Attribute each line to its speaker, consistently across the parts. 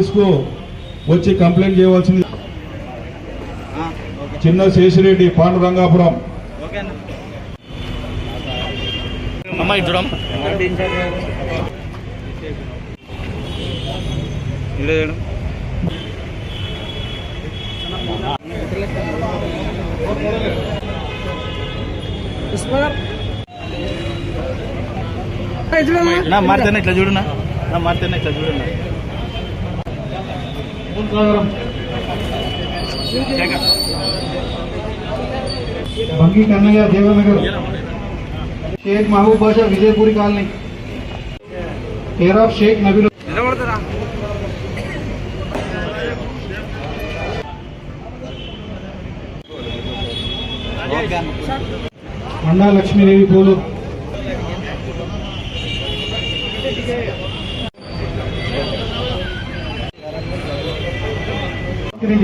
Speaker 1: Office కు వచ్చి complaint చేయవలసింది. చిన్న శేషిరెడ్డి, పాండురంగాపురం.
Speaker 2: మారుతానే ఇట్లా చూడనా, మారుతానే ఇట్లా చూడన్నా.
Speaker 1: बंगी Kanhaiya, Devnagar. Sheikh Mehboob Basha, Vijayapuri colony. Care of Sheikh Nabeel. Manda Lakshmi Devi Polu.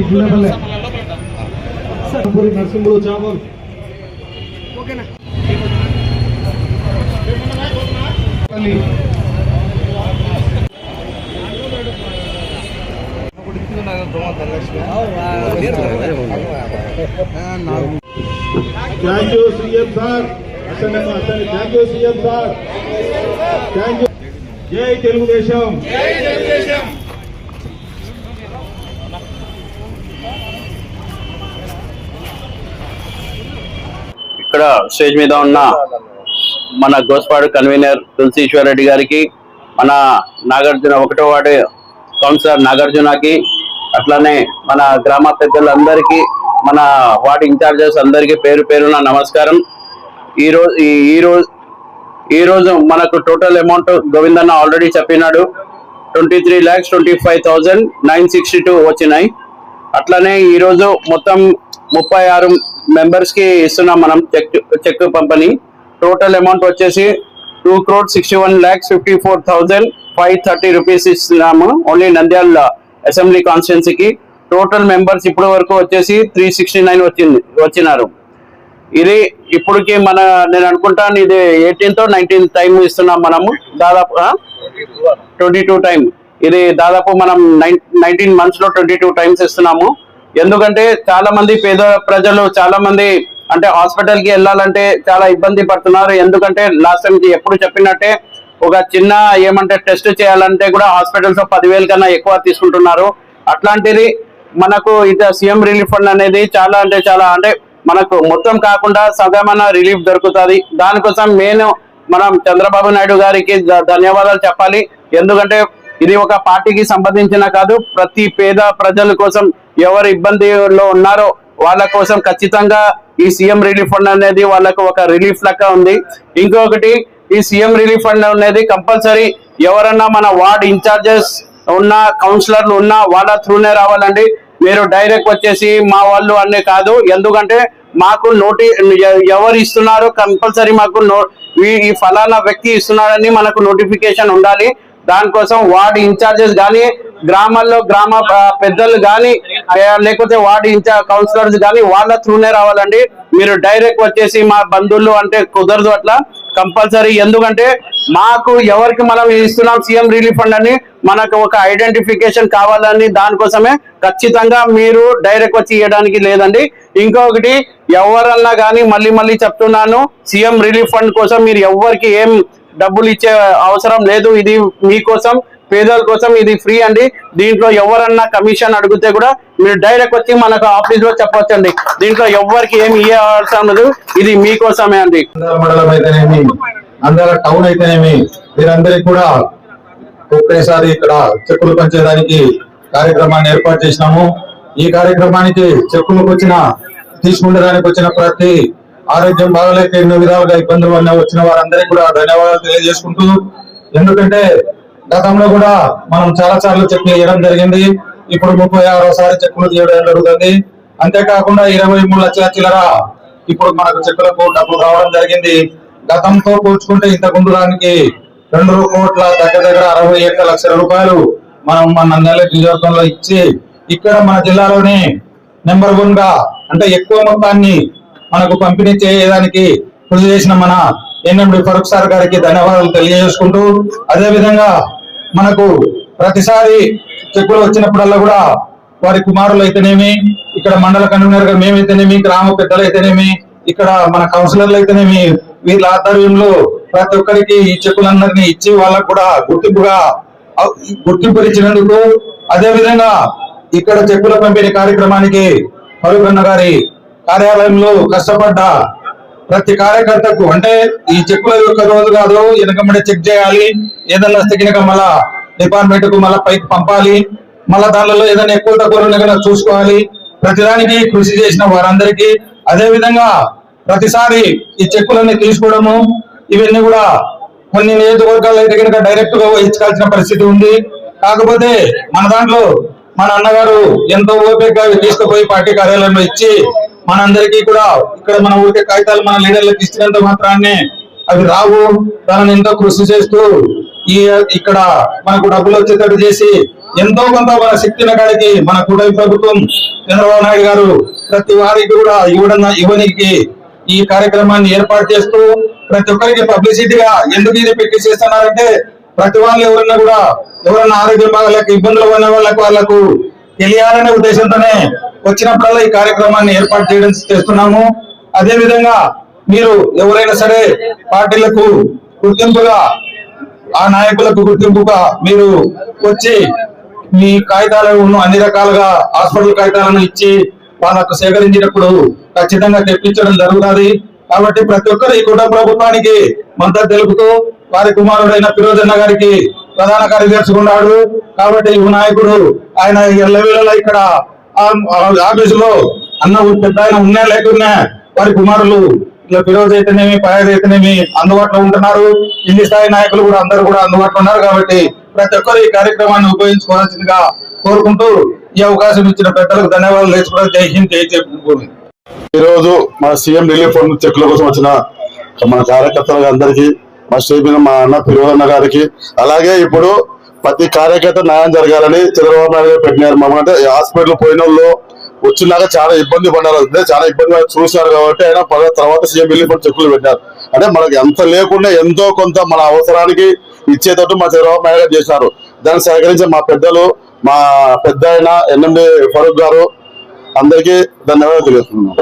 Speaker 1: Junepalle Narasimha Chawal. Thank you CM sir. Thank you CM sir. Thank you. जय तेलुगुदेशम.
Speaker 3: ఇక్కడ స్టేజ్ మీద ఉన్న మన గోస్పాడు కన్వీనర్ తులసీశ్వర్ రెడ్డి గారికి, మన నాగార్జున 1వ వార్డు కౌన్సిలర్ నాగార్జునకి, అట్లానే మన గ్రామ పెద్దలందరికీ, మన వార్డు ఇన్ఛార్జెస్ అందరికీ పేరు పేరున నమస్కారం. ఈరోజు మనకు టోటల్ అమౌంట్ గోవిందన్న ఆల్రెడీ చెప్పినాడు. 23,25,962 వచ్చినాయి. అట్లానే ఈరోజు మొత్తం 36 మెంబర్స్ కి ఇస్తున్నాం మనం చెక్ పంపిణీ. టోటల్ అమౌంట్ వచ్చేసి 2,61,54,530 రూపీస్ ఇస్తున్నాము ఓన్లీ నంద్యాల అసెంబ్లీ కాన్స్టిట్యున్సీకి. టోటల్ మెంబర్స్ ఇప్పటి వరకు వచ్చేసి 369 వచ్చినారు. ఇది ఇప్పటికి నేను అనుకుంటాను ఇది 18th or 19th టైం ఇస్తున్నాం మనము. దాదాపు 22 టైం. ఇది దాదాపు మనం 19 months లో 22 టైమ్స్ ఇస్తున్నాము. ఎందుకంటే చాలా మంది పేద ప్రజలు, చాలా మంది అంటే హాస్పిటల్ కి వెళ్ళాలంటే చాలా ఇబ్బంది పడుతున్నారు. ఎందుకంటే లాస్ట్ టైం ఎప్పుడు చెప్పినట్టే ఒక చిన్న ఏమంటే టెస్ట్ చేయాలంటే కూడా హాస్పిటల్స్ 10,000 కన్నా ఎక్కువ తీసుకుంటున్నారు. అట్లాంటిది మనకు ఇది సీఎం రిలీఫ్ ఫండ్ అనేది చాలా అంటే మనకు మొత్తం కాకుండా సగమైన రిలీఫ్ దొరుకుతుంది. దానికోసం మనం చంద్రబాబు నాయుడు గారికి ధన్యవాదాలు చెప్పాలి. ఎందుకంటే ఇది ఒక పార్టీకి సంబంధించిన కాదు, ప్రతి పేద ప్రజల కోసం ఎవరు ఇబ్బందిలో ఉన్నారో వాళ్ళ కోసం ఖచ్చితంగా ఈ సీఎం రిలీఫ్ ఫండ్ అనేది వాళ్ళకు ఒక రిలీఫ్ లెక్క ఉంది. ఇంకొకటి, ఈ సీఎం రిలీఫ్ ఫండ్ అనేది కంపల్సరీ ఎవరన్నా మన వార్డ్ ఇన్ఛార్జెస్ ఉన్నా, కౌన్సిలర్లు ఉన్నా వాళ్ళ త్రూనే రావాలండి. మీరు డైరెక్ట్ వచ్చేసి మా వాళ్ళు అనే కాదు. ఎందుకంటే మాకు ఎవరు ఇస్తున్నారో కంపల్సరీ మాకు ఈ ఫలానా వ్యక్తి ఇస్తున్నారని మనకు నోటిఫికేషన్ ఉండాలి. దానికోసం వార్డు ఇన్ఛార్జెస్ కానీ, గ్రామాల్లో గ్రామ పెద్దలు కానీ, లేకపోతే వార్డు కౌన్సిలర్స్ కానీ వాళ్ళ త్రూనే రావాలండి. మీరు డైరెక్ట్ వచ్చేసి మా బంధువులు అంటే కుదరదు అట్లా కంపల్సరీ. ఎందుకంటే మాకు ఎవరికి మనం ఇస్తున్నాం సీఎం రిలీఫ్ ఫండ్ అని మనకు ఒక ఐడెంటిఫికేషన్ కావాలని, దానికోసమే ఖచ్చితంగా మీరు డైరెక్ట్ వచ్చి ఇవ్వడానికి లేదండి. ఇంకొకటి, ఎవరన్నా కానీ మళ్ళీ చెప్తున్నాను, సీఎం రిలీఫ్ ఫండ్ కోసం మీరు ఎవరికి ఏం డబ్బులు ఇచ్చే అవసరం లేదు. ఇది మీకోసం, పేదల కోసం ఇది ఫ్రీ అండి. దీంట్లో ఎవరన్నా కమిషన్ అడిగితే కూడా మీరు డైరెక్ట్ వచ్చి మనకు ఆఫీస్ లో చెప్పొచ్చండి. దీంట్లో ఎవరికి ఏమి ఇయ్యే అవసరం లేదు, ఇది మీకోసమే అండి.
Speaker 1: మండలం అయితేనేమి, నంద్యాల టౌన్ అయితేనేమి, మీరందరికీ కూడా ఒకేసారి ఇక్కడ చెక్కులు పంచేదానికి కార్యక్రమాన్ని ఏర్పాటు చేసినాము. ఈ కార్యక్రమానికి చెక్కులకు తీసుకుండడానికి వచ్చిన ప్రతి ఆరోగ్యం బాగలేక ఎన్నో విధాలుగా ఇబ్బందులు వచ్చిన వారందరికీ కూడా ధన్యవాదాలు తెలియజేసుకుంటూ, ఎందుకంటే గతంలో కూడా మనం చాలా సార్లు చెక్కులు ఇవ్వడం జరిగింది. ఇప్పుడు 36వ చెక్కులు తీయడం జరుగుతుంది. అంతేకాకుండా 23 లక్షల చిల్లర ఇప్పుడు మనకు చెక్కులకు డబ్బులు రావడం జరిగింది. గతంతో పోల్చుకుంటే ఇంత గుండురానికి 2 కోట్ల దగ్గర 61 లక్షల రూపాయలు మనం మన నంద్యాల నియోజకవర్గంలో ఇచ్చి, ఇక్కడ మన జిల్లాలోనే నెంబర్ 1 గా అంటే ఎక్కువ మొత్తాన్ని మనకు పంపిణీ చేయడానికి కృషి చేసిన మన ఎన్ఎండి ఫరూక్ సార్ గారికి ధన్యవాదాలు తెలియజేసుకుంటూ, అదే విధంగా మనకు ప్రతిసారి చెక్కులు వచ్చినప్పుడల్లా కూడా వారి కుమారులు అయితేనేమి, ఇక్కడ మండల కన్వీనర్ గా మేమైతేనేమి, గ్రామ పెద్దలు అయితేనేమి, ఇక్కడ మన కౌన్సిలర్లు అయితేనేమి, వీళ్ళ ఆధ్వర్యంలో ప్రతి ఒక్కరికి ఈ చెక్కులందరినీ ఇచ్చి వాళ్ళకు కూడా గుర్తింపు ఇచ్చినందుకు, అదే విధంగా ఇక్కడ చెక్కుల పంపిణీ కార్యక్రమానికి ఫరూక్ అన్న గారి కార్యాలయంలో కష్టపడ్డ ప్రతి కార్యకర్తకు, అంటే ఈ చెక్కుల యొక్క రోజు కాదు, వెనకమ్మడే చెక్ చేయాలి, ఏదన్నా తగినక మళ్ళా డిపార్ట్మెంట్ కు మళ్ళా పైకి పంపాలి, మళ్ళా దానిలో ఏదైనా ఎక్కువ తక్కువ చూసుకోవాలి, ప్రతిదానికి కృషి చేసిన వారందరికీ, అదే విధంగా ప్రతిసారి ఈ చెక్కులన్నీ తీసుకోవడము, ఇవన్నీ కూడా కొన్ని నియోజకవర్గాల్లో అయితే కనుక డైరెక్ట్ గా ఇచ్చుకోవాల్సిన పరిస్థితి ఉంది. కాకపోతే మన దాంట్లో మన అన్నగారు ఎంతో ఓపికగా తీసుకుపోయి పార్టీ కార్యాలయంలో ఇచ్చి మనందరికీ కూడా ఇక్కడ మన ఊరికే కాగితాలు మన లీడర్లకు ఇచ్చినంత మాత్రాన్ని అవి రావు. దానిని ఎంతో కృషి చేస్తూ ఇక్కడ మనకు డబ్బులు వచ్చేటట్టు చేసి ఎంతో కొంత మన శక్తిన కాడికి మన కూటమి ప్రభుత్వం చంద్రబాబు నాయుడు గారు ప్రతి వారికి కూడా ఇవ్వనికి ఈ కార్యక్రమాన్ని ఏర్పాటు చేస్తూ ప్రతి ఒక్కరికి పబ్లిసిటీగా ఎందుకు ఇది పెట్టి చేస్తున్నారంటే, ప్రతి వాళ్ళు ఎవరన్నా ఆరోగ్యం బాగాలేక ఇబ్బందులు ఉన్న వాళ్ళకు తెలియాలనే ఉద్దేశంతోనే వచ్చినప్పుడల్లా ఈ కార్యక్రమాన్ని ఏర్పాటు చేస్తున్నాము. అదే విధంగా మీరు ఎవరైనా సరే పార్టీలకు గుర్తింపుగా, ఆ నాయకులకు గుర్తింపుగా మీరు వచ్చి మీ కాగితాలను అన్ని రకాలుగా హాస్పిటల్ కాగితాలను ఇచ్చి వాళ్ళకు సేకరించినప్పుడు ఖచ్చితంగా తెప్పించడం జరుగుతుంది. కాబట్టి ప్రతి ఒక్కరు ఈ కుటుంబ ప్రభుత్వానికి మద్దతు తెలుపుతూ వారి కుమారుడైన ఫిరోజ్ అన్న గారికి ప్రధాన కార్యదర్శిగా ఉన్నాడు. కాబట్టి యువ నాయకుడు ఆయన ఎల్లవేళలా ఇక్కడ ఆఫీసులో అన్న పెద్ద ఆయన ఉన్నా లేకున్నా వారి కుమారులు ఇట్లా ఫిరోజ్ అయితేనేమి, ఫయాజ్ అయితేనేమి అందుబాటులో ఉంటున్నారు. కింది స్థాయి నాయకులు కూడా అందరూ కూడా అందుబాటులో ఉన్నారు. కాబట్టి ప్రతి ఒక్కరు ఈ కార్యక్రమాన్ని ఉపయోగించుకోవాల్సిందిగా కోరుకుంటూ ఈ అవకాశం ఇచ్చిన పెద్దలకు ధన్యవాదాలు తెలుసుకోవడం. జై హింద్, జై జగన్మోహన్.
Speaker 4: ఈ రోజు మన సీఎం రిలీఫ్ ఫండ్ చెక్కుల కోసం వచ్చిన మన కార్యకర్తలకు అందరికీ, మా స్టేజ్ మీద మా అన్న ఫిరోజ్ అన్న గారికి, అలాగే ఇప్పుడు ప్రతి కార్యకర్త న్యాయం జరగాలని చంద్రబాబు నాయుడు గారు పెట్టినారు. అంటే హాస్పిటల్ పోయిన వాళ్ళు వచ్చినాక చాలా ఇబ్బంది పడ్డారు, చాలా ఇబ్బంది చూశారు. కాబట్టి ఆయన తర్వాత సీఎం రిలీఫ్ ఫండ్ చెక్కులు పెట్టారు. అంటే మనకి ఎంత లేకుండా ఎంతో కొంత మన అవసరానికి ఇచ్చేటట్టు మా చంద్రబాబు నాయుడు గారు చేశారు. దాన్ని సహకరించే మా పెద్దలు, మా పెద్ద ఆయన ఎన్ఎండి ఫరూక్ గారు అందరికీ ధన్యవాదాలు తెలియజేస్తున్నాను.